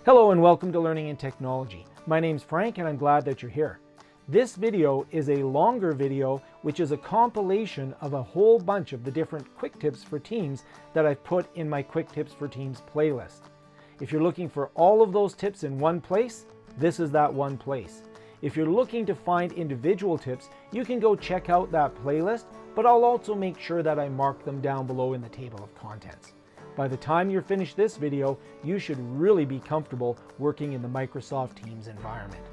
Hello and welcome to Learning in Technology. My name's Frank and I'm glad that you're here. This video is a longer video which is a compilation of a whole bunch of the different quick tips for teams that I've put in my quick tips for teams playlist. If you're looking for all of those tips in one place, this is that one place. If you're looking to find individual tips, you can go check out that playlist, but I'll also make sure that I mark them down below in the table of contents. By the time you're finished this video, you should really be comfortable working in the Microsoft Teams environment.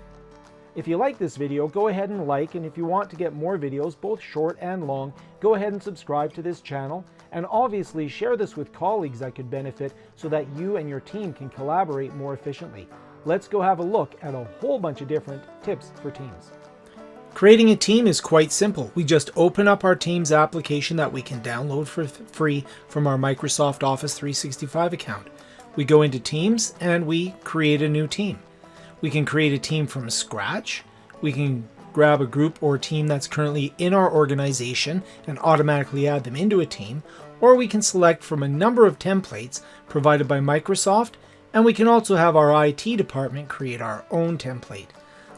If you like this video, go ahead and like, and if you want to get more videos, both short and long, go ahead and subscribe to this channel, and obviously share this with colleagues that could benefit so that you and your team can collaborate more efficiently. Let's go have a look at a whole bunch of different tips for teams. Creating a team is quite simple. We just open up our Teams application that we can download for free from our Microsoft Office 365 account. We go into Teams and we create a new team. We can create a team from scratch. We can grab a group or team that's currently in our organization and automatically add them into a team, or we can select from a number of templates provided by Microsoft, and we can also have our IT department create our own template.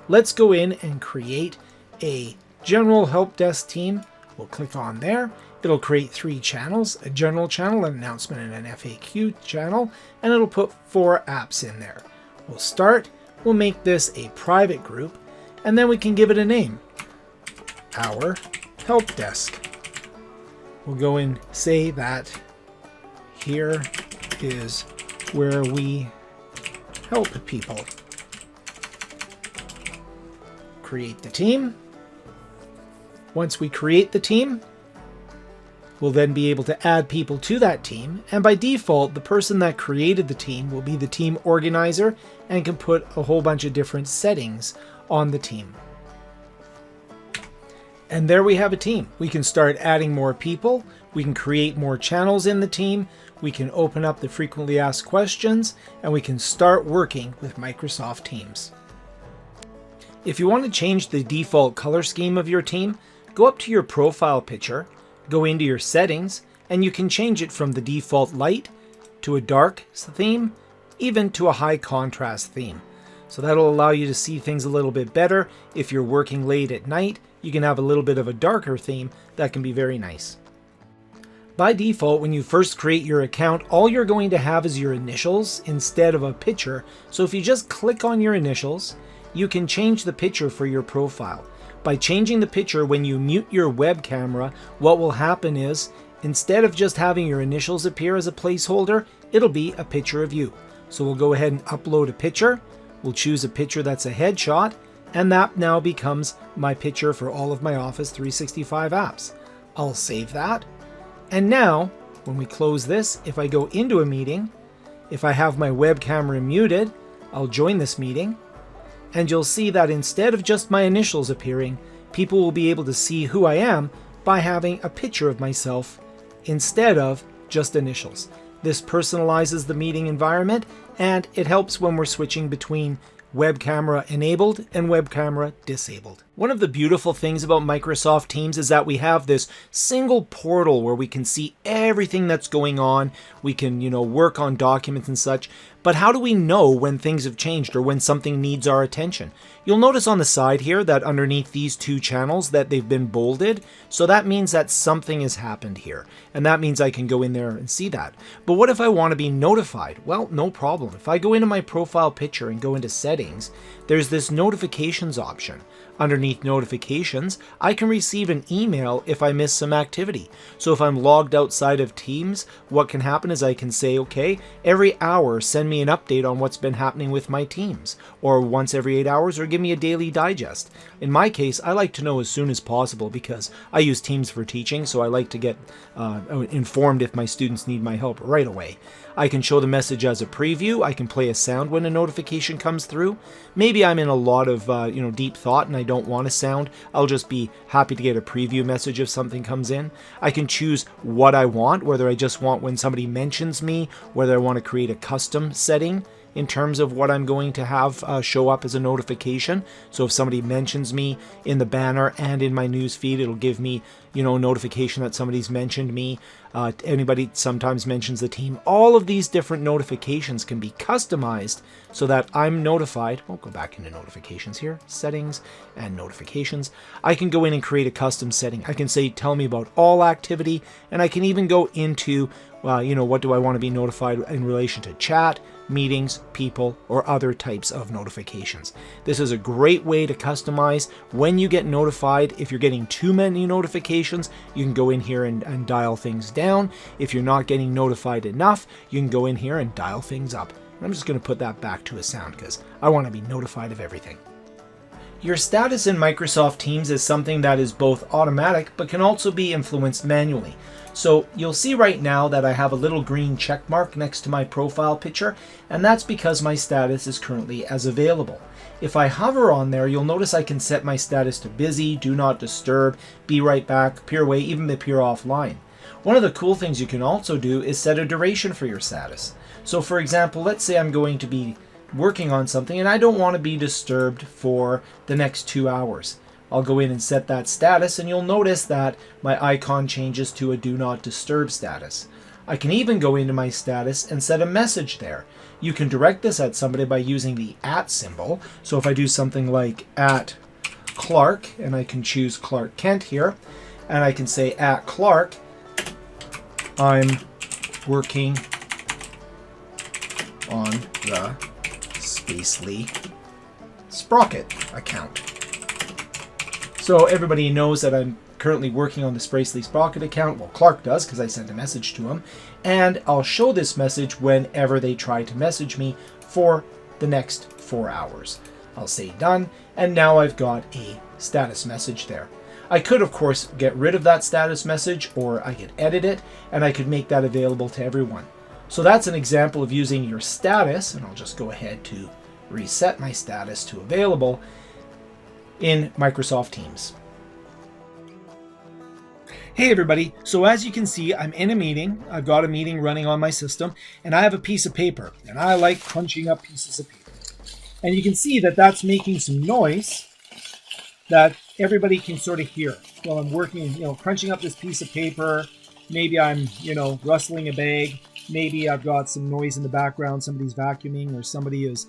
Let's go in and create a general help desk team. We'll click on there. It'll create 3 channels, a general channel, an announcement, and an FAQ channel, and it'll put 4 apps in there. We'll start. We'll make this a private group, and then we can give it a name. Our help desk. We'll go and say that here is where we help people. Create the team. Once we create the team, we'll then be able to add people to that team, and by default, the person that created the team will be the team organizer and can put a whole bunch of different settings on the team. And there we have a team. We can start adding more people, we can create more channels in the team, we can open up the frequently asked questions, and we can start working with Microsoft Teams. If you want to change the default color scheme of your team, go up to your profile picture, go into your settings, and you can change it from the default light to a dark theme, even to a high contrast theme. So that'll allow you to see things a little bit better. If you're working late at night, you can have a little bit of a darker theme that can be very nice. By default, when you first create your account, all you're going to have is your initials instead of a picture. So if you just click on your initials, you can change the picture for your profile. By changing the picture, when you mute your web camera, what will happen is, instead of just having your initials appear as a placeholder, it'll be a picture of you. So we'll go ahead and upload a picture. We'll choose a picture that's a headshot, and that now becomes my picture for all of my Office 365 apps. I'll save that. And now, when we close this, if I go into a meeting, if I have my web camera muted, I'll join this meeting. And you'll see that instead of just my initials appearing, people will be able to see who I am by having a picture of myself instead of just initials. This personalizes the meeting environment, and it helps when we're switching between web camera enabled and web camera disabled. One of the beautiful things about Microsoft Teams is that we have this single portal where we can see everything that's going on. We can, work on documents and such. But how do we know when things have changed or when something needs our attention? You'll notice on the side here that underneath these 2 channels that they've been bolded. So that means that something has happened here. And that means I can go in there and see that. But what if I want to be notified? Well, no problem. If I go into my profile picture and go into settings, there's this notifications option. Underneath notifications, I can receive an email if I miss some activity. So if I'm logged outside of Teams, what can happen is I can say, okay, every hour send me an update on what's been happening with my teams, or once every 8 hours, or give me a daily digest. In my case, I like to know as soon as possible because I use Teams for teaching, so I like to get informed if my students need my help right away. I can show the message as a preview. I can play a sound when a notification comes through. Maybe I'm in a lot of deep thought and I don't want a sound. I'll just be happy to get a preview message if something comes in. I can choose what I want, whether I just want when somebody mentions me, whether I want to create a custom setting in terms of what I'm going to have show up as a notification. So if somebody mentions me in the banner and in my news feed, it'll give me notification that somebody's mentioned me. Anybody sometimes mentions the team. All of these different notifications can be customized so that I'm notified. I'll go back into notifications here, settings and notifications. I can go in and create a custom setting. I can say, tell me about all activity, and I can even go into, what do I want to be notified in relation to chat, meetings, people, or other types of notifications. This is a great way to customize when you get notified. If you're getting too many notifications, you can go in here and dial things down. If you're not getting notified enough, you can go in here and dial things up. I'm just going to put that back to a sound because I want to be notified of everything. Your status in Microsoft Teams is something that is both automatic but can also be influenced manually. So you'll see right now that I have a little green check mark next to my profile picture, and that's because my status is currently as available. If I hover on there, you'll notice I can set my status to busy, do not disturb, be right back, appear away, even appear offline. One of the cool things you can also do is set a duration for your status. So for example, let's say I'm going to be working on something and I don't want to be disturbed for the next 2 hours. I'll go in and set that status, and you'll notice that my icon changes to a do not disturb status. I can even go into my status and set a message there. You can direct this at somebody by using the @ symbol. So if I do something like @Clark, and I can choose Clark Kent here, and I can say @Clark, I'm working on the Spacely Sprocket account. So everybody knows that I'm currently working on the Spacely Sprocket account. Well, Clark does because I sent a message to him. And I'll show this message whenever they try to message me for the next 4 hours. I'll say done, and now I've got a status message there. I could, of course, get rid of that status message, or I could edit it, and I could make that available to everyone. So that's an example of using your status, and I'll just go ahead to reset my status to available in Microsoft Teams. Hey everybody, so as you can see, I'm in a meeting. I've got a meeting running on my system, and I have a piece of paper, and I like crunching up pieces of paper. And you can see that that's making some noise that everybody can sort of hear while I'm working, crunching up this piece of paper. Maybe I'm, rustling a bag. Maybe I've got some noise in the background. Somebody's vacuuming, or somebody is,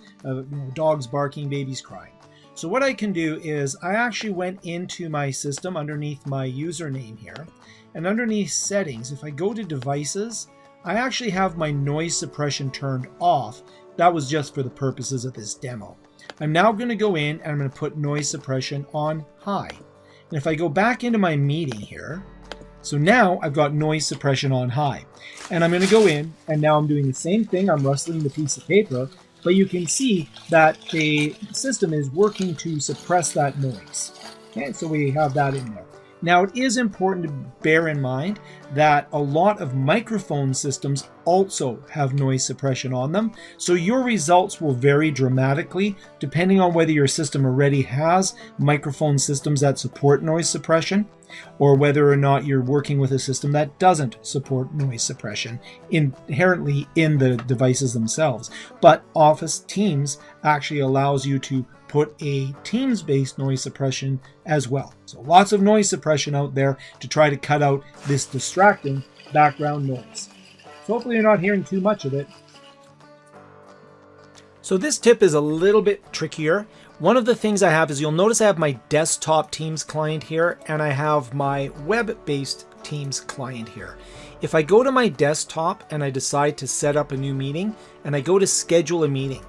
dogs barking, babies crying. So what I can do is I actually went into my system underneath my username here, and underneath settings, if I go to devices, I actually have my noise suppression turned off. That was just for the purposes of this demo. I'm now going to go in and I'm going to put noise suppression on high. And if I go back into my meeting here, so now I've got noise suppression on high. And I'm going to go in, and now I'm doing the same thing. I'm rustling the piece of paper, but you can see that the system is working to suppress that noise. Okay, so we have that in there. Now, it is important to bear in mind that a lot of microphone systems also have noise suppression on them, so your results will vary dramatically depending on whether your system already has microphone systems that support noise suppression, or whether or not you're working with a system that doesn't support noise suppression inherently in the devices themselves. But Office Teams actually allows you to put a Teams-based noise suppression as well. So lots of noise suppression out there to try to cut out this distracting background noise. So hopefully you're not hearing too much of it. So this tip is a little bit trickier. One of the things I have is you'll notice I have my desktop Teams client here, and I have my web-based Teams client here. If I go to my desktop and I decide to set up a new meeting, and I go to schedule a meeting,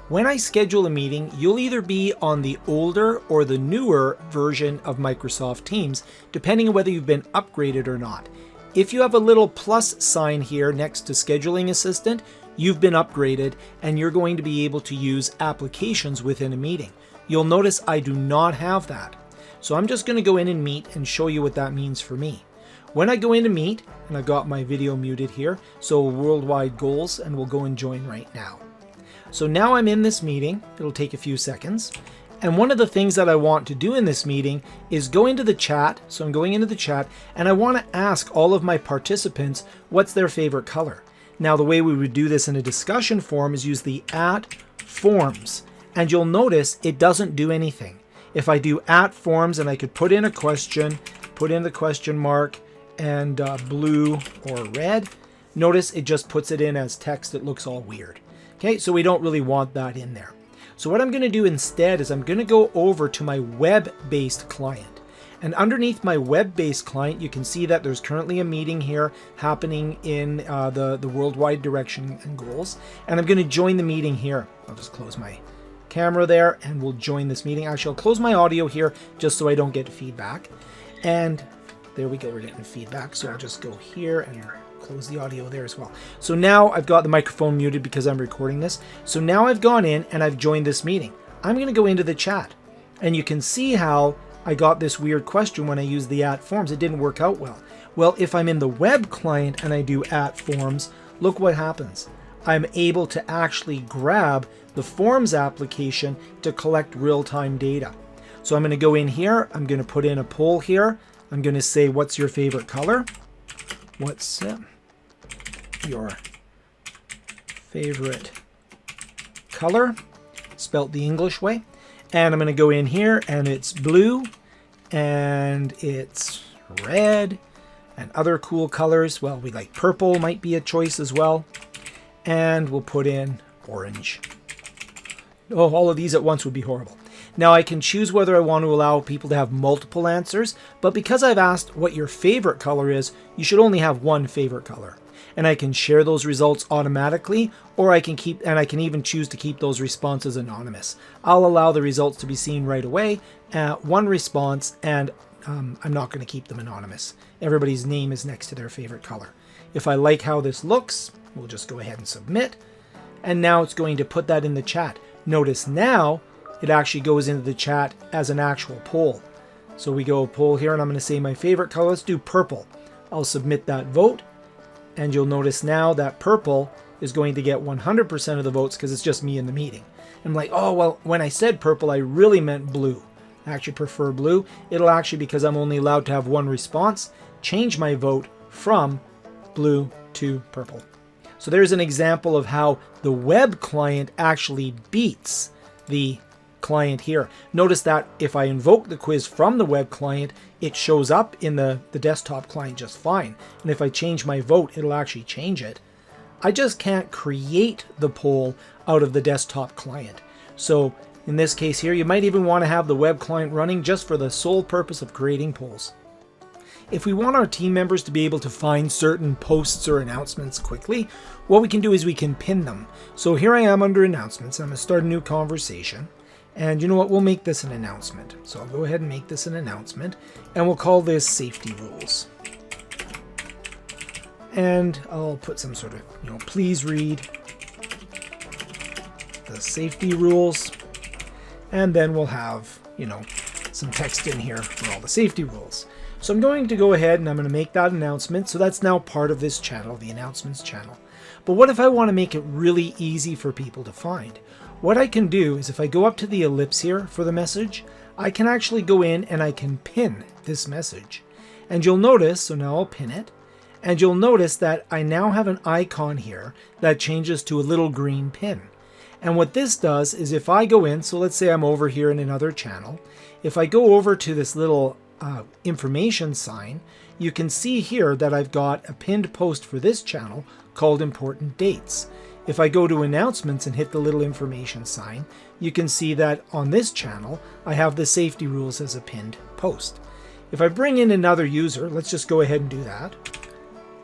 when I schedule a meeting, you'll either be on the older or the newer version of Microsoft Teams, depending on whether you've been upgraded or not. If you have a little plus sign here next to Scheduling Assistant, you've been upgraded and you're going to be able to use applications within a meeting. You'll notice I do not have that. So I'm just going to go in and Meet and show you what that means for me. When I go into Meet, and I've got my video muted here, so worldwide goals, and we'll go and join right now. So now I'm in this meeting. It'll take a few seconds. And one of the things that I want to do in this meeting is go into the chat. So I'm going into the chat, and I want to ask all of my participants what's their favorite color. Now the way we would do this in a discussion forum is use the @forms, and you'll notice it doesn't do anything. If I do @forms and I could put in a question, put in the question mark and blue or red, notice it just puts it in as text. It looks all weird. Okay, so we don't really want that in there. So what I'm going to do instead is I'm going to go over to my web-based client. And underneath my web-based client, you can see that there's currently a meeting here happening in the worldwide direction and goals. And I'm going to join the meeting here. I'll just close my camera there and we'll join this meeting. Actually, I'll close my audio here just so I don't get feedback. And there we go, we're getting feedback. So I'll just go here and close the audio there as well. So now I've got the microphone muted because I'm recording this. So now I've gone in and I've joined this meeting. I'm going to go into the chat and you can see how I got this weird question when I used the @forms. It didn't work out well. Well, if I'm in the web client and I do @forms, look what happens. I'm able to actually grab the Forms application to collect real-time data. So I'm going to go in here. I'm going to put in a poll here. I'm going to say, what's your favorite color? What's your favorite color? Spelt the English way. And I'm going to go in here and it's blue and it's red and other cool colors. Well, we like purple might be a choice as well. And we'll put in orange. Oh, all of these at once would be horrible. Now I can choose whether I want to allow people to have multiple answers, but because I've asked what your favorite color is, you should only have one favorite color. And I can share those results automatically, or I can even choose to keep those responses anonymous. I'll allow the results to be seen right away, one response, and I'm not going to keep them anonymous. Everybody's name is next to their favorite color. If I like how this looks, we'll just go ahead and submit. And now it's going to put that in the chat. Notice now it actually goes into the chat as an actual poll. So we go poll here, and I'm going to say my favorite color. Let's do purple. I'll submit that vote. And you'll notice now that purple is going to get 100% of the votes because it's just me in the meeting. I'm like, oh, well, when I said purple, I really meant blue. I actually prefer blue. It'll actually, because I'm only allowed to have one response, change my vote from blue to purple. So there's an example of how the web client actually beats the client here. Notice that if I invoke the quiz from the web client, it shows up in the desktop client just fine. And if I change my vote, it'll actually change it. I just can't create the poll out of the desktop client. So in this case here, you might even want to have the web client running just for the sole purpose of creating polls. If we want our team members to be able to find certain posts or announcements quickly, what we can do is we can pin them. So here I am under announcements. I'm going to start a new conversation. And you know what? We'll make this an announcement. So I'll go ahead and make this an announcement. And we'll call this safety rules. And I'll put some sort of, please read the safety rules. And then we'll have, some text in here for all the safety rules. So I'm going to go ahead and I'm going to make that announcement. So that's now part of this channel, the announcements channel. But what if I want to make it really easy for people to find? What I can do is if I go up to the ellipse here for the message, I can actually go in and I can pin this message. And you'll notice, so now I'll pin it, and you'll notice that I now have an icon here that changes to a little green pin. And what this does is if I go in, so let's say I'm over here in another channel, if I go over to this little information sign, you can see here that I've got a pinned post for this channel called Important Dates. If I go to announcements and hit the little information sign, you can see that on this channel, I have the safety rules as a pinned post. If I bring in another user, let's just go ahead and do that.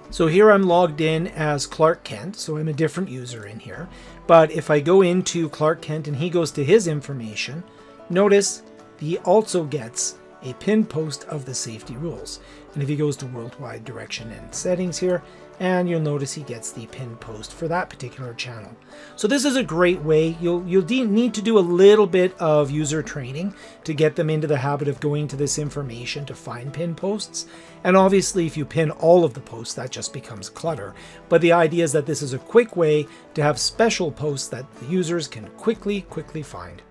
So here I'm logged in as Clark Kent, so I'm a different user in here. But if I go into Clark Kent and he goes to his information, notice he also gets a pinned post of the safety rules. And if he goes to worldwide direction and settings here, and you'll notice he gets the pinned post for that particular channel. So this is a great way. You'll need to do a little bit of user training to get them into the habit of going to this information to find pinned posts. And obviously if you pin all of the posts, that just becomes clutter. But the idea is that this is a quick way to have special posts that the users can quickly find.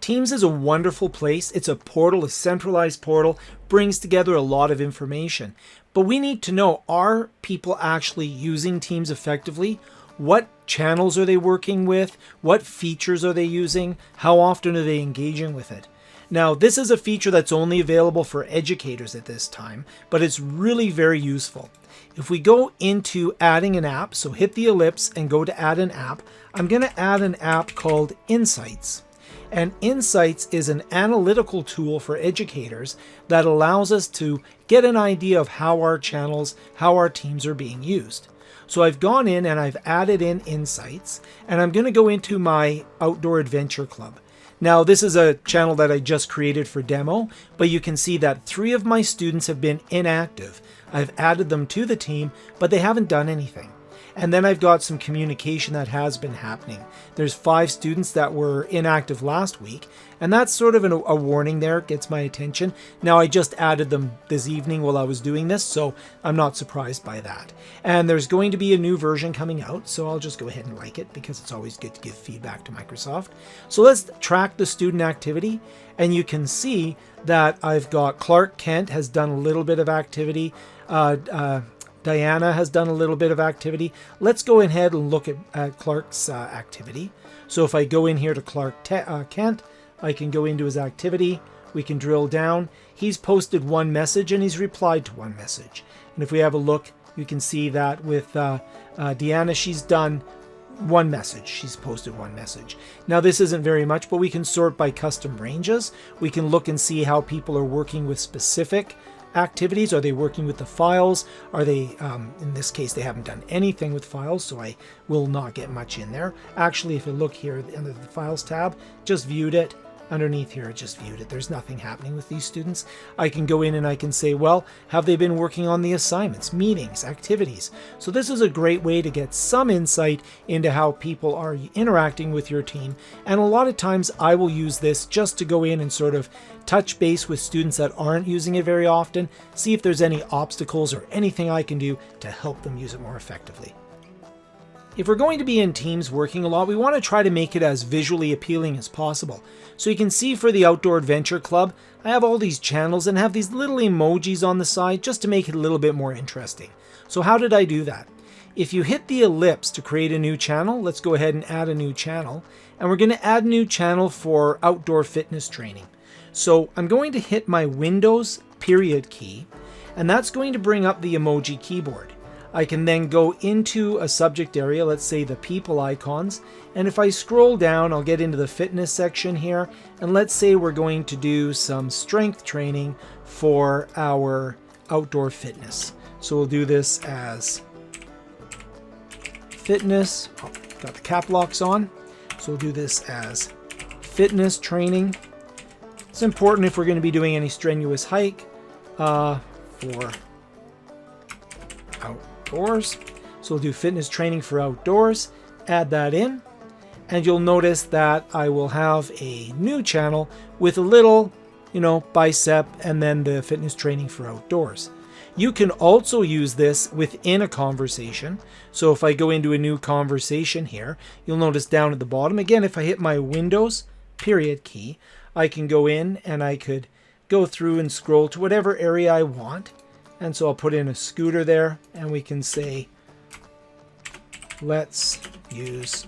Teams is a wonderful place. It's a portal, a centralized portal, brings together a lot of information. But we need to know, are people actually using Teams effectively? What channels are they working with? What features are they using? How often are they engaging with it? Now, this is a feature that's only available for educators at this time, but it's really very useful. If we go into adding an app, so hit the ellipse and go to add an app, I'm going to add an app called Insights. And Insights is an analytical tool for educators that allows us to get an idea of how our channels, how our teams are being used. So I've gone in and I've added in Insights, and I'm going to go into my Outdoor Adventure Club. Now, this is a channel that I just created for demo, but you can see that 3 of my students have been inactive. I've added them to the team, but they haven't done anything. And then I've got some communication that has been happening. There's 5 students that were inactive last week, and that's sort of a warning there. It gets my attention. Now, I just added them this evening while I was doing this, so I'm not surprised by that. And there's going to be a new version coming out, so I'll just go ahead and like it because it's always good to give feedback to Microsoft. So let's track the student activity, and you can see that I've got Clark Kent has done a little bit of activity. Diana has done a little bit of activity. Let's go ahead and look at Clark's activity. So if I go in here to Clark Kent, I can go into his activity. We can drill down. He's posted 1 message and he's replied to 1 message. And if we have a look, you can see that with Deanna, she's done 1 message. She's posted 1 message. Now, this isn't very much, but we can sort by custom ranges. We can look and see how people are working with specific activities. Are they working with the files? Are they, in this case, they haven't done anything with files, so I will not get much in there. Actually, if you look here under the Files tab, just viewed it. Underneath here, I just viewed it. There's nothing happening with these students. I can go in and I can say, well, have they been working on the assignments, meetings, activities? So this is a great way to get some insight into how people are interacting with your team. And a lot of times I will use this just to go in and sort of touch base with students that aren't using it very often, see if there's any obstacles or anything I can do to help them use it more effectively. If we're going to be in teams working a lot, we want to try to make it as visually appealing as possible. So you can see for the Outdoor Adventure Club, I have all these channels and have these little emojis on the side just to make it a little bit more interesting. So how did I do that? If you hit the ellipse to create a new channel, let's go ahead and add a new channel. And we're going to add a new channel for outdoor fitness training. So I'm going to hit my Windows period key, and that's going to bring up the emoji keyboard. I can then go into a subject area, let's say the people icons, and if I scroll down, I'll get into the fitness section here, and let's say we're going to do some strength training for our outdoor fitness. So we'll do this as fitness, got the cap locks on, so we'll do this as fitness training. It's important if we're going to be doing any strenuous hike for outdoors. So we'll do fitness training for outdoors, add that in, and you'll notice that I will have a new channel with a little, bicep and then the fitness training for outdoors. You can also use this within a conversation. So if I go into a new conversation here, you'll notice down at the bottom, again, if I hit my Windows period key, I can go in and I could go through and scroll to whatever area I want. And so I'll put in a scooter there and we can say, let's use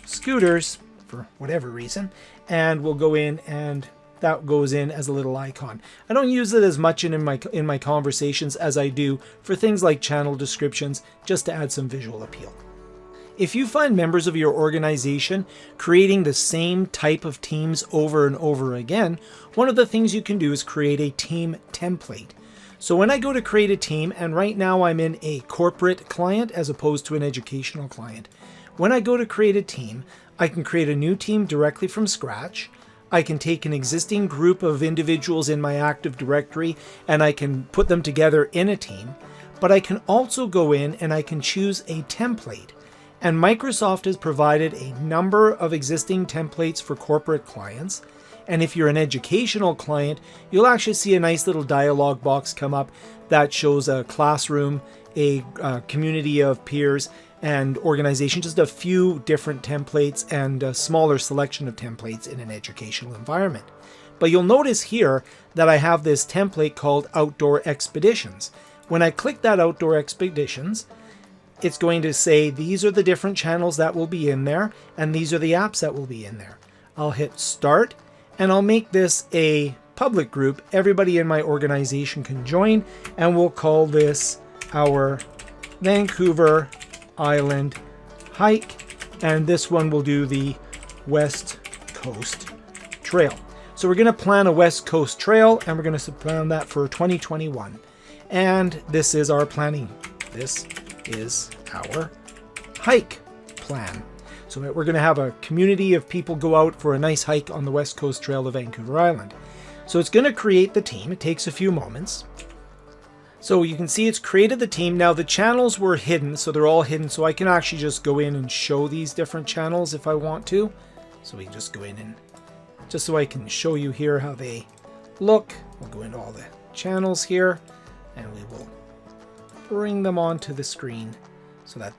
scooters for whatever reason. And we'll go in and that goes in as a little icon. I don't use it as much in my conversations as I do for things like channel descriptions, just to add some visual appeal. If you find members of your organization creating the same type of teams over and over again, one of the things you can do is create a team template. So when I go to create a team, and right now I'm in a corporate client as opposed to an educational client. When I go to create a team, I can create a new team directly from scratch. I can take an existing group of individuals in my Active Directory and I can put them together in a team. But I can also go in and I can choose a template. And Microsoft has provided a number of existing templates for corporate clients. And if you're an educational client, you'll actually see a nice little dialog box come up that shows a classroom, a community of peers, and organization, just a few different templates and a smaller selection of templates in an educational environment. But you'll notice here that I have this template called Outdoor Expeditions. When I click that Outdoor Expeditions, it's going to say these are the different channels that will be in there, and these are the apps that will be in there. I'll hit Start, and I'll make this a public group. Everybody in my organization can join, and we'll call this our Vancouver Island hike, and this one will do the West Coast Trail. So we're going to plan a West Coast Trail, and we're going to plan that for 2021. And this is our planning. This is our hike plan. So we're going to have a community of people go out for a nice hike on the West Coast Trail of Vancouver Island. So it's going to create the team. It takes a few moments. So you can see it's created the team. Now the channels were hidden, so they're all hidden. So I can actually just go in and show these different channels if I want to. So we can just go in and just so I can show you here how they look. We'll go into all the channels here, and we will bring them onto the screen so that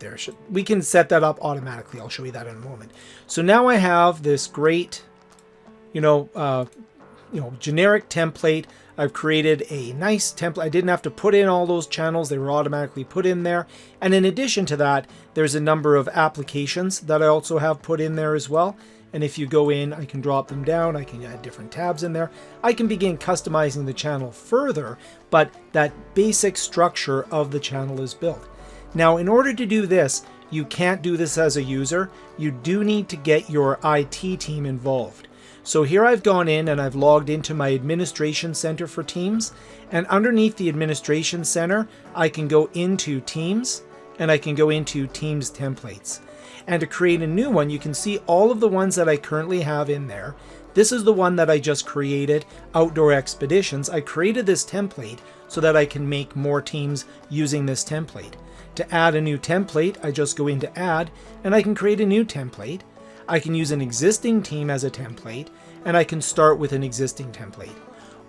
we can set that up automatically. I'll show you that in a moment. So now I have this great, generic template. I've created a nice template. I didn't have to put in all those channels. They were automatically put in there. And in addition to that, there's a number of applications that I also have put in there as well. And if you go in, I can drop them down. I can add different tabs in there. I can begin customizing the channel further, but that basic structure of the channel is built. Now, in order to do this, you can't do this as a user. You do need to get your IT team involved. So here I've gone in and I've logged into my administration center for Teams. And underneath the administration center, I can go into Teams and I can go into Teams templates. And to create a new one, you can see all of the ones that I currently have in there. This is the one that I just created, Outdoor Expeditions. I created this template so that I can make more teams using this template. To add a new template, I just go into Add, and I can create a new template. I can use an existing team as a template, and I can start with an existing template.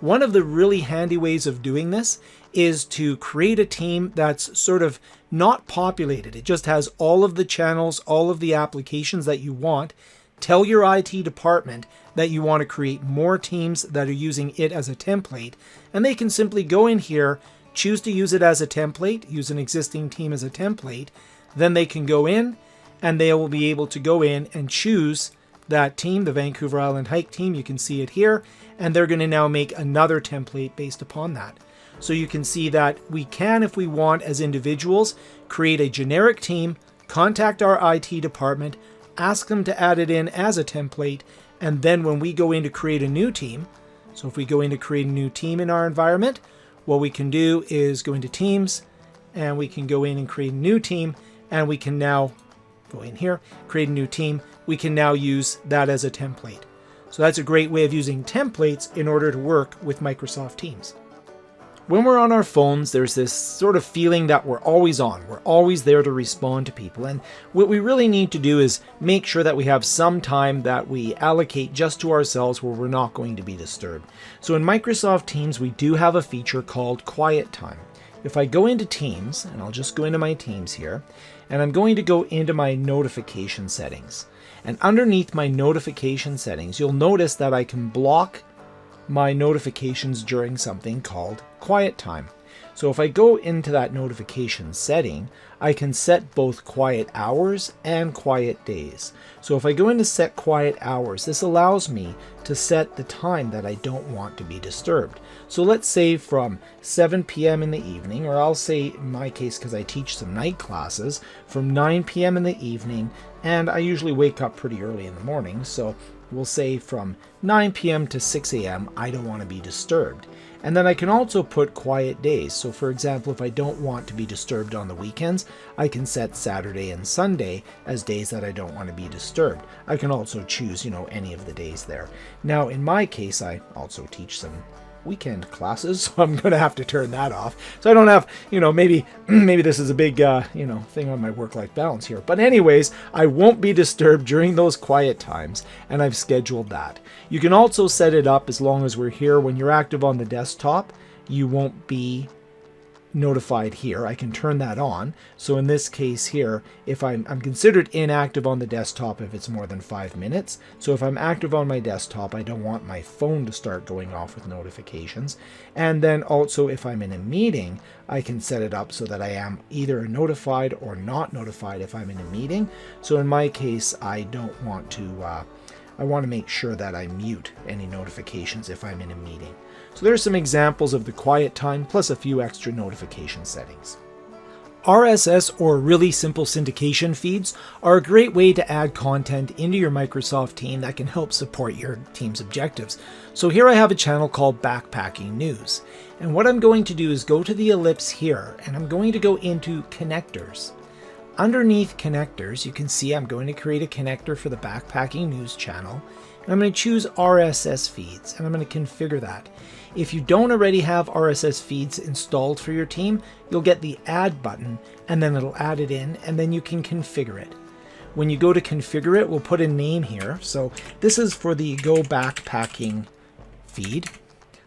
One of the really handy ways of doing this is to create a team that's sort of not populated. It just has all of the channels, all of the applications that you want. Tell your IT department that you want to create more teams that are using it as a template, and they can simply go in here, choose to use it as a template, use an existing team as a template. Then they can go in and they will be able to go in and choose that team, the Vancouver Island Hike team. You can see it here, and they're going to now make another template based upon that. So you can see that we can, if we want as individuals, create a generic team, contact our IT department, ask them to add it in as a template, and then when we go in to create a new team, so if we go in to create a new team in our environment, what we can do is go into Teams, and we can go in and create a new team, and we can now go in here, create a new team. We can now use that as a template. So that's a great way of using templates in order to work with Microsoft Teams. When we're on our phones, there's this sort of feeling that we're always on. We're always there to respond to people. And what we really need to do is make sure that we have some time that we allocate just to ourselves where we're not going to be disturbed. So in Microsoft Teams, we do have a feature called Quiet Time. If I go into Teams, and I'll just go into my Teams here, and I'm going to go into my notification settings. And underneath my notification settings, you'll notice that I can block my notifications during something called Quiet Time. So if I go into that notification setting, I can set both quiet hours and quiet days. So if I go into set quiet hours, this allows me to set the time that I don't want to be disturbed. So let's say from 7 p.m. in the evening, or I'll say in my case, because I teach some night classes, from 9 p.m. in the evening, and I usually wake up pretty early in the morning, so we'll say from 9 p.m. to 6 a.m. I don't want to be disturbed. And then I can also put quiet days. So for example, if I don't want to be disturbed on the weekends, I can set Saturday and Sunday as days that I don't want to be disturbed. I can also choose, any of the days there. Now, in my case, I also teach some weekend classes, so I'm going to have to turn that off. So I don't have, maybe this is a big, thing on my work-life balance here. But anyways, I won't be disturbed during those quiet times, and I've scheduled that. You can also set it up as long as we're here. When you're active on the desktop, you won't be notified here. I can turn that on. So in this case here, if I'm considered inactive on the desktop if it's more than 5 minutes. So if I'm active on my desktop, I don't want my phone to start going off with notifications. And then also if I'm in a meeting, I can set it up so that I am either notified or not notified if I'm in a meeting. So in my case, I don't want to I want to make sure that I mute any notifications if I'm in a meeting. So there's some examples of the quiet time plus a few extra notification settings. RSS, or really simple syndication feeds, are a great way to add content into your Microsoft team that can help support your team's objectives. So here I have a channel called Backpacking News. And what I'm going to do is go to the ellipse here, and I'm going to go into connectors. Underneath connectors, you can see I'm going to create a connector for the Backpacking News channel. And I'm going to choose RSS Feeds, and I'm going to configure that. If you don't already have RSS Feeds installed for your team, you'll get the Add button, and then it'll add it in, and then you can configure it. When you go to configure it, we'll put a name here. So this is for the Go Backpacking feed.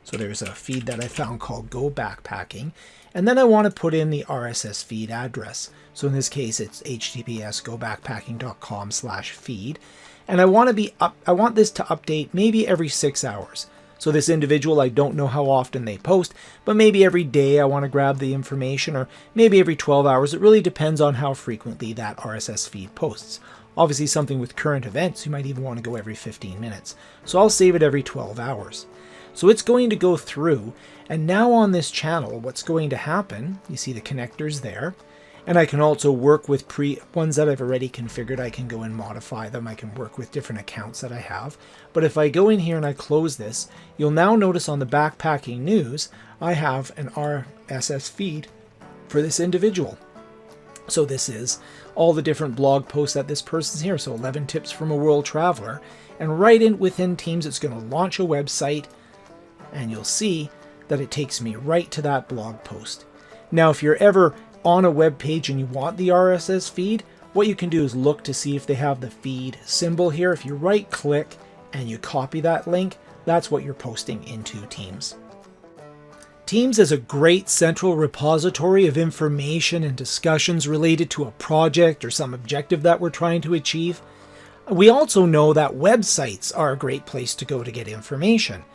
So there's a feed that I found called Go Backpacking. And then I want to put in the RSS feed address. So in this case, it's https://gobackpacking.com/feed. And I want this to update maybe every 6 hours. So this individual, I don't know how often they post, but maybe every day I want to grab the information, or maybe every 12 hours. It really depends on how frequently that RSS feed posts. Obviously something with current events, you might even want to go every 15 minutes. So I'll save it every 12 hours. So it's going to go through, and now on this channel, what's going to happen, you see the connectors there, and I can also work with ones that I've already configured. I can go and modify them. I can work with different accounts that I have. But if I go in here and I close this, you'll now notice on the Backpacking News, I have an RSS feed for this individual. So this is all the different blog posts that this person's here. So 11 tips from a world traveler. And right within Teams, it's going to launch a website, and you'll see that it takes me right to that blog post. Now, if you're ever on a web page and you want the RSS feed, what you can do is look to see if they have the feed symbol here. If you right click and you copy that link, that's what you're posting into Teams. Teams is a great central repository of information and discussions related to a project or some objective that we're trying to achieve. We also know that websites are a great place to go to get information.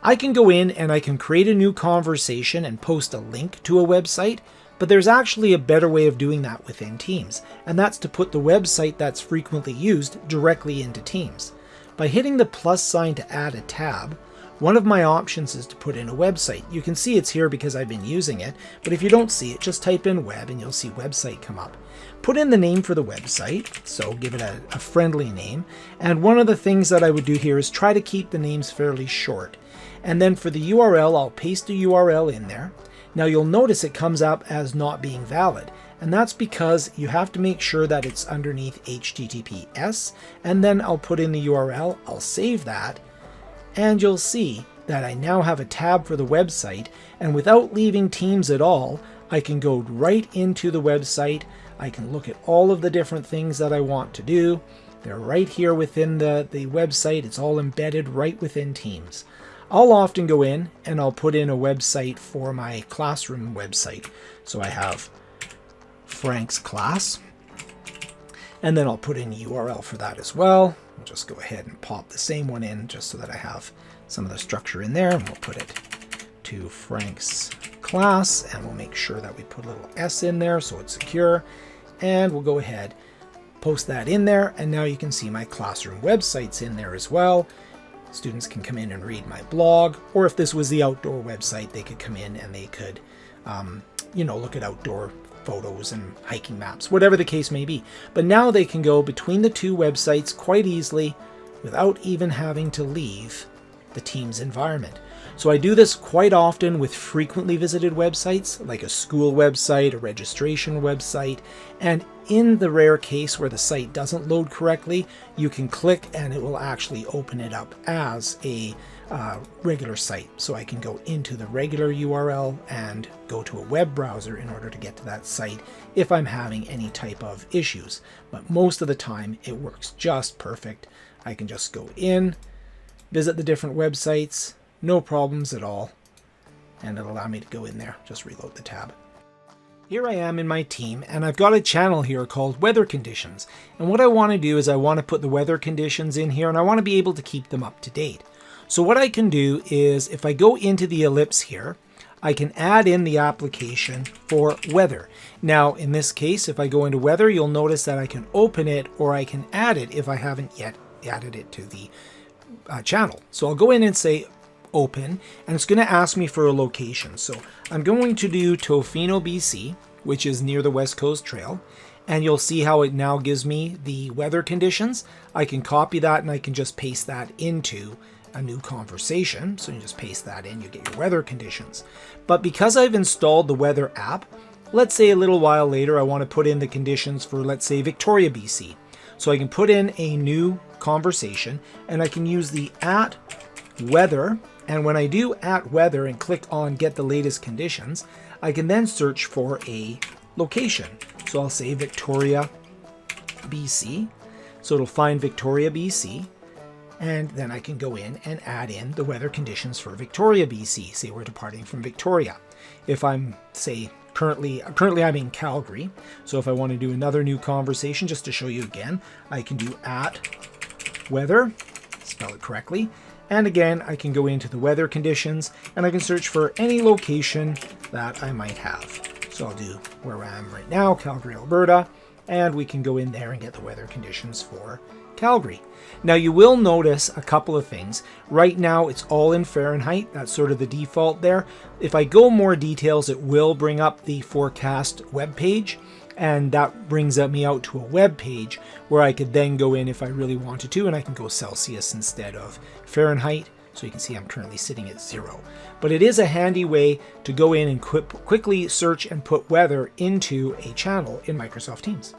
I can go in and I can create a new conversation and post a link to a website, but there's actually a better way of doing that within Teams, and that's to put the website that's frequently used directly into Teams. By hitting the plus sign to add a tab, one of my options is to put in a website. You can see it's here because I've been using it, but if you don't see it, just type in web and you'll see website come up. Put in the name for the website, so give it a friendly name, and one of the things that I would do here is try to keep the names fairly short. And then for the URL, I'll paste the URL in there. Now you'll notice it comes up as not being valid, and that's because you have to make sure that it's underneath HTTPS, and then I'll put in the URL, I'll save that, and you'll see that I now have a tab for the website, and without leaving Teams at all, I can go right into the website. I can look at all of the different things that I want to do. They're right here within the website. It's all embedded right within Teams. I'll often go in and I'll put in a website for my classroom website. So I have Frank's class, and then I'll put in a URL for that as well. I'll just go ahead and pop the same one in just so that I have some of the structure in there, and we'll put it to Frank's class, and we'll make sure that we put a little S in there so it's secure, and we'll go ahead, post that in there, and now you can see my classroom website's in there as well. Students can come in and read my blog, or if this was the outdoor website, they could come in and they could, look at outdoor photos and hiking maps, whatever the case may be. But now they can go between the two websites quite easily without even having to leave the Teams environment. So I do this quite often with frequently visited websites, like a school website, a registration website, and in the rare case where the site doesn't load correctly, you can click and it will actually open it up as a regular site. So I can go into the regular URL and go to a web browser in order to get to that site if I'm having any type of issues. But most of the time it works just perfect. I can just go in, visit the different websites, no problems at all, and it'll allow me to go in there. Just reload the tab. Here I am in my team, and I've got a channel here called Weather Conditions. And what I want to do is I want to put the weather conditions in here, and I want to be able to keep them up to date. So what I can do is, if I go into the ellipse here, I can add in the application for weather. Now, in this case, if I go into weather, you'll notice that I can open it or I can add it if I haven't yet added it to the channel. So I'll go in and say open, and it's going to ask me for a location. So I'm going to do Tofino, BC, which is near the West Coast Trail. And you'll see how it now gives me the weather conditions. I can copy that and I can just paste that into a new conversation. So you just paste that in, you get your weather conditions. But because I've installed the weather app, let's say a little while later I want to put in the conditions for, let's say, Victoria, BC. So I can put in a new conversation and I can use the @weather. And when I do @weather and click on get the latest conditions, I can then search for a location. So I'll say Victoria, BC. So it'll find Victoria, BC. And then I can go in and add in the weather conditions for Victoria, BC. Say we're departing from Victoria. If I'm, say, currently I'm in Calgary. So if I want to do another new conversation, just to show you again, I can do @weather, spell it correctly. And again, I can go into the weather conditions and I can search for any location that I might have. So I'll do where I am right now, Calgary, Alberta, and we can go in there and get the weather conditions for Calgary. Now you will notice a couple of things. Right now it's all in Fahrenheit. That's sort of the default there. If I go more details, it will bring up the forecast web page, and that brings me out to a web page where I could then go in if I really wanted to, and I can go Celsius instead of Fahrenheit. So you can see I'm currently sitting at 0. But it is a handy way to go in and quickly search and put weather into a channel in Microsoft Teams.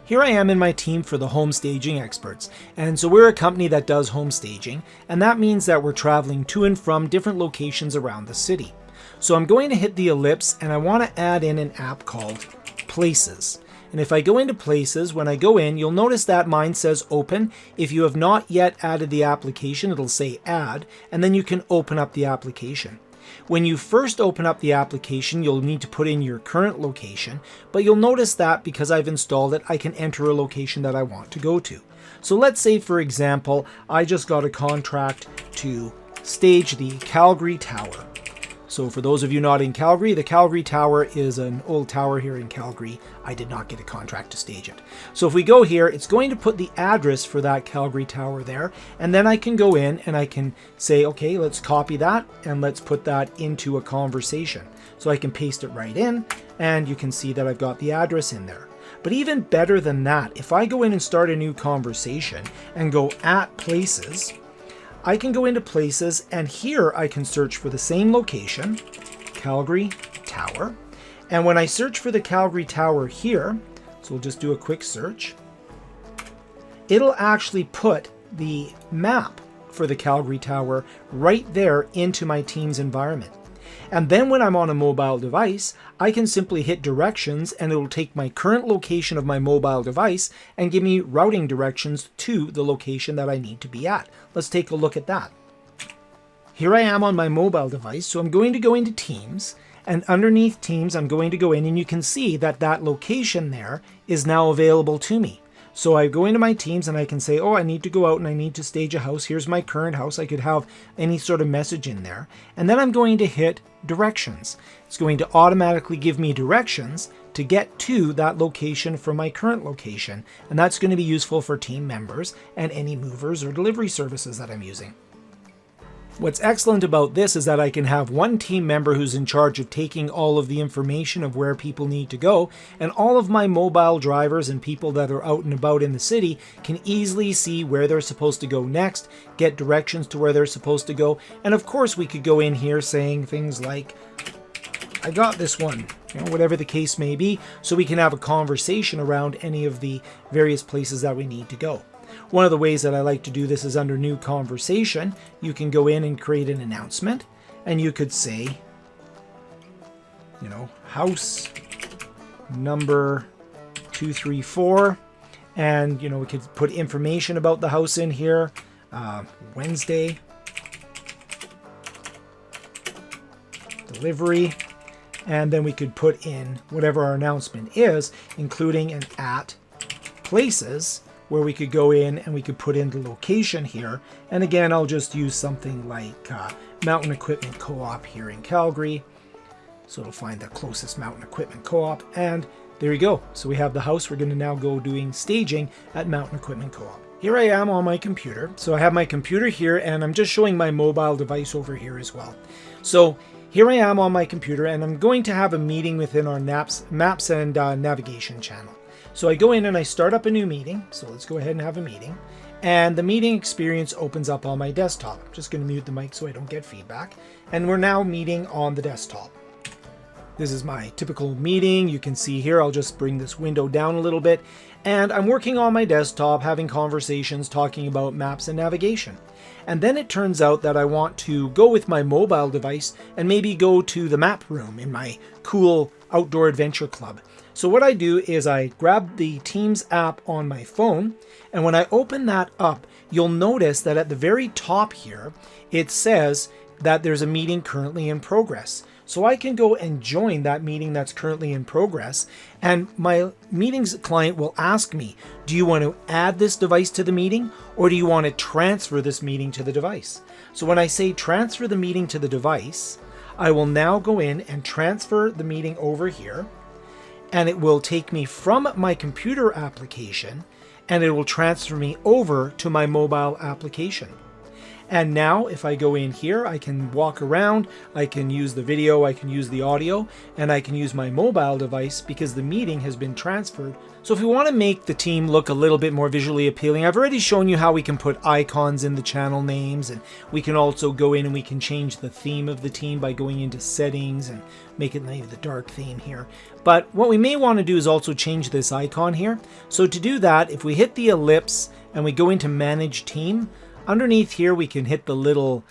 Here I am in my team for the home staging experts. And so we're a company that does home staging, and that means that we're traveling to and from different locations around the city. So I'm going to hit the ellipse and I want to add in an app called Places. And if I go into Places, when I go in, you'll notice that mine says open. If you have not yet added the application, it'll say add, and then you can open up the application. When you first open up the application, you'll need to put in your current location, but you'll notice that because I've installed it, I can enter a location that I want to go to. So let's say, for example, I just got a contract to stage the Calgary Tower. So for those of you not in Calgary, the Calgary Tower is an old tower here in Calgary. I did not get a contract to stage it. So if we go here, it's going to put the address for that Calgary Tower there. And then I can go in and I can say, okay, let's copy that and let's put that into a conversation. So I can paste it right in and you can see that I've got the address in there. But even better than that, if I go in and start a new conversation and go @places, I can go into Places, and here I can search for the same location, Calgary Tower. And when I search for the Calgary Tower here, so we'll just do a quick search, it'll actually put the map for the Calgary Tower right there into my Teams environment. And then when I'm on a mobile device, I can simply hit directions and it'll take my current location of my mobile device and give me routing directions to the location that I need to be at. Let's take a look at that. Here I am on my mobile device, so I'm going to go into Teams, and underneath Teams, I'm going to go in and you can see that that location there is now available to me. So I go into my Teams and I can say, oh, I need to go out and I need to stage a house. Here's my current house. I could have any sort of message in there. And then I'm going to hit directions. It's going to automatically give me directions to get to that location from my current location. And that's going to be useful for team members and any movers or delivery services that I'm using. What's excellent about this is that I can have one team member who's in charge of taking all of the information of where people need to go, and all of my mobile drivers and people that are out and about in the city can easily see where they're supposed to go next, get directions to where they're supposed to go, and of course we could go in here saying things like, I got this one, whatever the case may be, so we can have a conversation around any of the various places that we need to go. One of the ways that I like to do this is under New Conversation. You can go in and create an announcement, and you could say, house number 234, and we could put information about the house in here. Wednesday delivery, and then we could put in whatever our announcement is, including an @places, where we could go in and we could put in the location here. And again, I'll just use something like Mountain Equipment Co-op here in Calgary. So it'll find the closest Mountain Equipment Co-op, and there you go. So we have the house. We're going to now go doing staging at Mountain Equipment Co-op. Here I am on my computer. So I have my computer here and I'm just showing my mobile device over here as well. So here I am on my computer and I'm going to have a meeting within our Maps and Navigation channel. So I go in and I start up a new meeting. So let's go ahead and have a meeting. And the meeting experience opens up on my desktop. I'm just going to mute the mic so I don't get feedback. And we're now meeting on the desktop. This is my typical meeting. You can see here, I'll just bring this window down a little bit. And I'm working on my desktop, having conversations, talking about maps and navigation. And then it turns out that I want to go with my mobile device and maybe go to the map room in my cool outdoor adventure club. So what I do is I grab the Teams app on my phone, and when I open that up, you'll notice that at the very top here, it says that there's a meeting currently in progress. So I can go and join that meeting that's currently in progress, and my meetings client will ask me, do you want to add this device to the meeting, or do you want to transfer this meeting to the device? So when I say transfer the meeting to the device, I will now go in and transfer the meeting over here, and it will take me from my computer application and it will transfer me over to my mobile application. And now if I go in here, I can walk around, I can use the video, I can use the audio, and I can use my mobile device because the meeting has been transferred. So if we want to make the team look a little bit more visually appealing, I've already shown you how we can put icons in the channel names, and we can also go in and we can change the theme of the team by going into settings and make it maybe the dark theme here. But what we may want to do is also change this icon here. So to do that, if we hit the ellipse and we go into manage team, underneath here, we can hit the little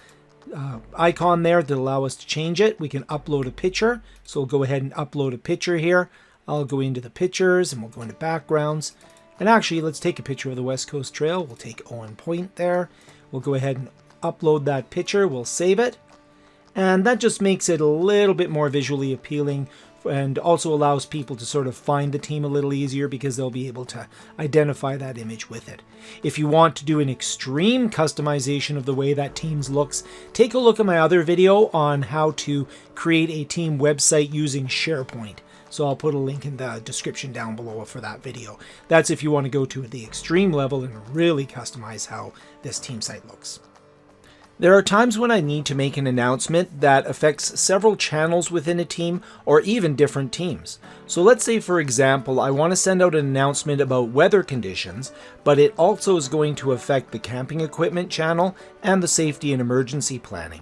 icon there that allow us to change it. We can upload a picture. So we'll go ahead and upload a picture here. I'll go into the pictures and we'll go into backgrounds. And actually, let's take a picture of the West Coast Trail. We'll take Owen Point there. We'll go ahead and upload that picture. We'll save it. And that just makes it a little bit more visually appealing, and also allows people to sort of find the team a little easier because they'll be able to identify that image with it. If you want to do an extreme customization of the way that Teams looks, take a look at my other video on how to create a team website using SharePoint. So I'll put a link in the description down below for that video. That's if you want to go to the extreme level and really customize how this team site looks. There are times when I need to make an announcement that affects several channels within a team or even different teams. So let's say, for example, I want to send out an announcement about weather conditions, but it also is going to affect the camping equipment channel and the safety and emergency planning.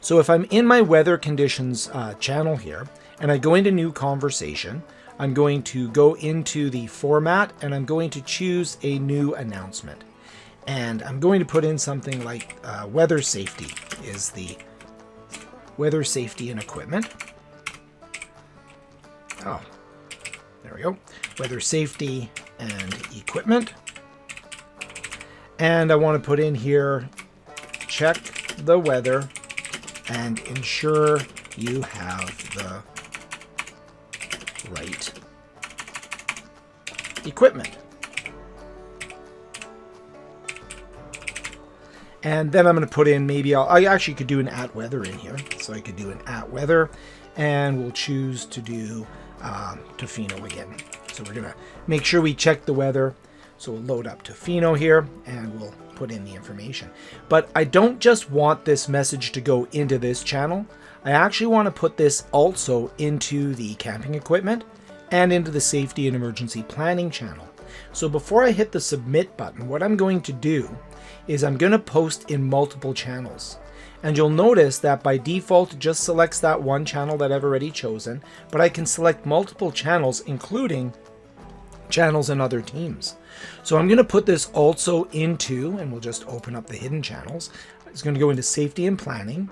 So if I'm in my weather conditions channel here and I go into new conversation, I'm going to go into the format and I'm going to choose a new announcement. And I'm going to put in something like weather safety is the weather safety and equipment. Oh, there we go. Weather safety and equipment. And I want to put in here, check the weather and ensure you have the right equipment. And then I'm going to put in maybe I actually could do an @weather in here. So I could do an @weather, and we'll choose to do Tofino again. So we're going to make sure we check the weather. So we'll load up Tofino here and we'll put in the information. But I don't just want this message to go into this channel. I actually want to put this also into the camping equipment and into the safety and emergency planning channel. So before I hit the submit button, what I'm going to do is I'm going to post in multiple channels. And you'll notice that by default it just selects that one channel that I've already chosen, but I can select multiple channels, including channels in other teams. So I'm going to put this also into, and we'll just open up the hidden channels. It's going to go into safety and planning,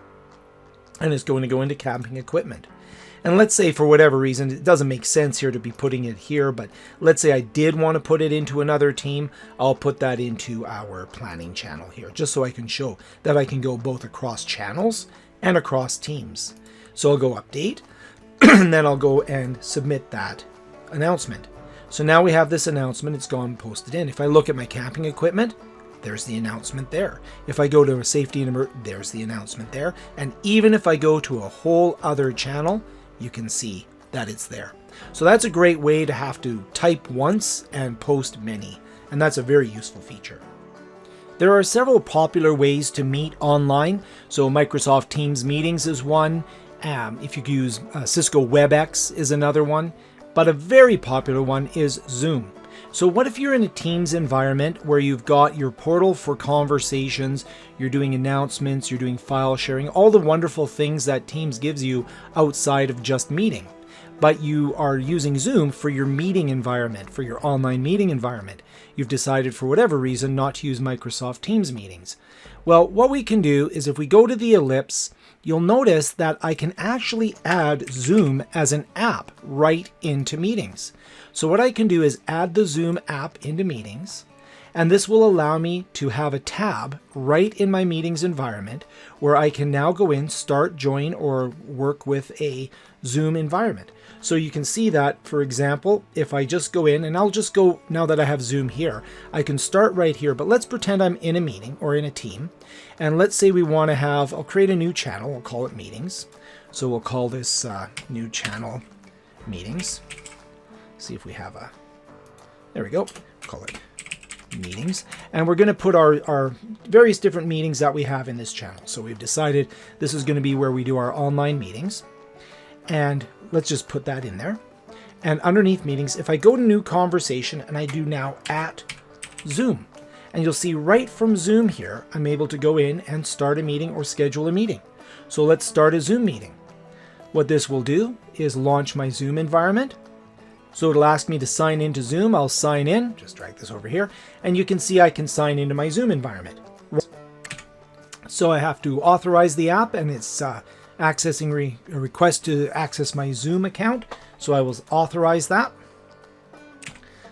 and it's going to go into camping equipment. And let's say for whatever reason, it doesn't make sense here to be putting it here, but let's say I did want to put it into another team, I'll put that into our planning channel here, just so I can show that I can go both across channels and across teams. So I'll go update, and then I'll go and submit that announcement. So now we have this announcement, it's gone posted in. If I look at my camping equipment, there's the announcement there. If I go to a safety and there's the announcement there. And even if I go to a whole other channel, you can see that it's there. So that's a great way to have to type once and post many. And that's a very useful feature. There are several popular ways to meet online. So Microsoft Teams meetings is one. If you use Cisco WebEx is another one. But a very popular one is Zoom. So what if you're in a Teams environment where you've got your portal for conversations, you're doing announcements, you're doing file sharing, all the wonderful things that Teams gives you outside of just meeting. But you are using Zoom for your meeting environment, for your online meeting environment. You've decided for whatever reason not to use Microsoft Teams meetings. Well, what we can do is if we go to the ellipse, you'll notice that I can actually add Zoom as an app right into meetings. So what I can do is add the Zoom app into meetings, and this will allow me to have a tab right in my meetings environment where I can now go in, start, join, or work with a Zoom environment. So you can see that, for example, if I just go in, and I'll just go, now that I have Zoom here, I can start right here, but let's pretend I'm in a meeting or in a team. And let's say we want to have, I'll create a new channel, we'll call it meetings. So we'll call this new channel meetings. See if we have a, there we go, call it meetings. And we're going to put our various different meetings that we have in this channel. So we've decided this is going to be where we do our online meetings. And let's just put that in there. And underneath meetings, if I go to new conversation and I do now at Zoom, and you'll see right from Zoom here, I'm able to go in and start a meeting or schedule a meeting. So let's start a Zoom meeting. What this will do is launch my Zoom environment. So it'll ask me to sign into Zoom. I'll sign in, just drag this over here, and you can see I can sign into my Zoom environment. So I have to authorize the app, and it's accessing a request to access my Zoom account. So I will authorize that.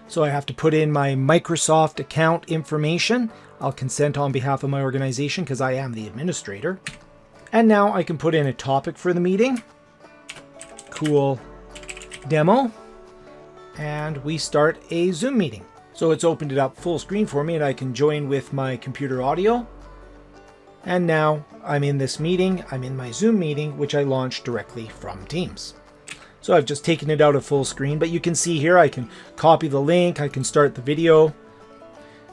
So I have to put in my Microsoft account information. I'll consent on behalf of my organization because I am the administrator. And now I can put in a topic for the meeting. Cool demo. And we start a Zoom meeting. So it's opened it up full screen for me, and I can join with my computer audio. And now I'm in this meeting. I'm in my Zoom meeting, which I launched directly from Teams. So I've just taken it out of full screen, but you can see here I can copy the link, I can start the video.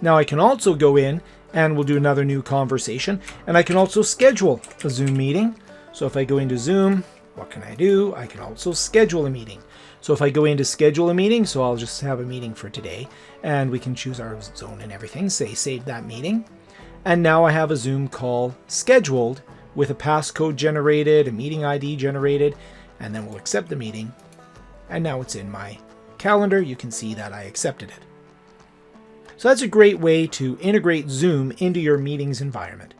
Now I can also go in and we'll do another new conversation, and I can also schedule a Zoom meeting. So if I go into Zoom, what can I do? I can also schedule a meeting. So if I go in to schedule a meeting, so I'll just have a meeting for today, and we can choose our zone and everything, say save that meeting. And now I have a Zoom call scheduled with a passcode generated, a meeting ID generated, and then we'll accept the meeting. And now it's in my calendar. You can see that I accepted it. So that's a great way to integrate Zoom into your meetings environment.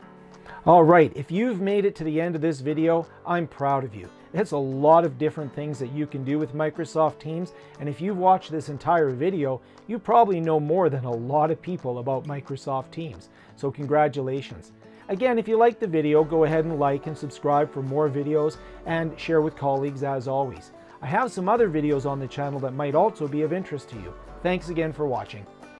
All right, if you've made it to the end of this video, I'm proud of you. It's a lot of different things that you can do with Microsoft Teams, and if you've watched this entire video, you probably know more than a lot of people about Microsoft Teams. So congratulations. Again, if you liked the video, go ahead and like and subscribe for more videos and share with colleagues as always. I have some other videos on the channel that might also be of interest to you. Thanks again for watching.